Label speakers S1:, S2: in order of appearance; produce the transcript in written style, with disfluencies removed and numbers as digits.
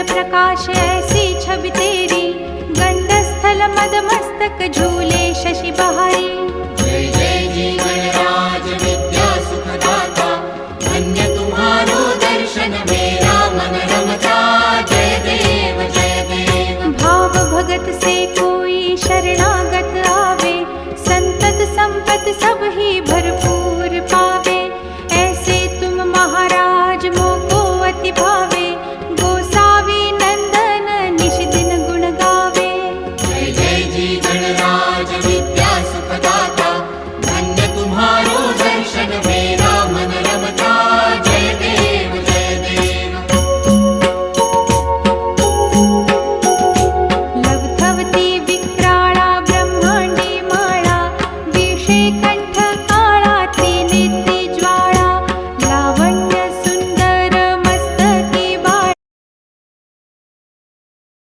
S1: प्रकाश ऐसी छवि तेरी, गंडस्थल मद मस्तक झूले शशि बहारी।
S2: जय जय जी गणराज विद्या सुखदाता, धन्य तुम्हारो दर्शन में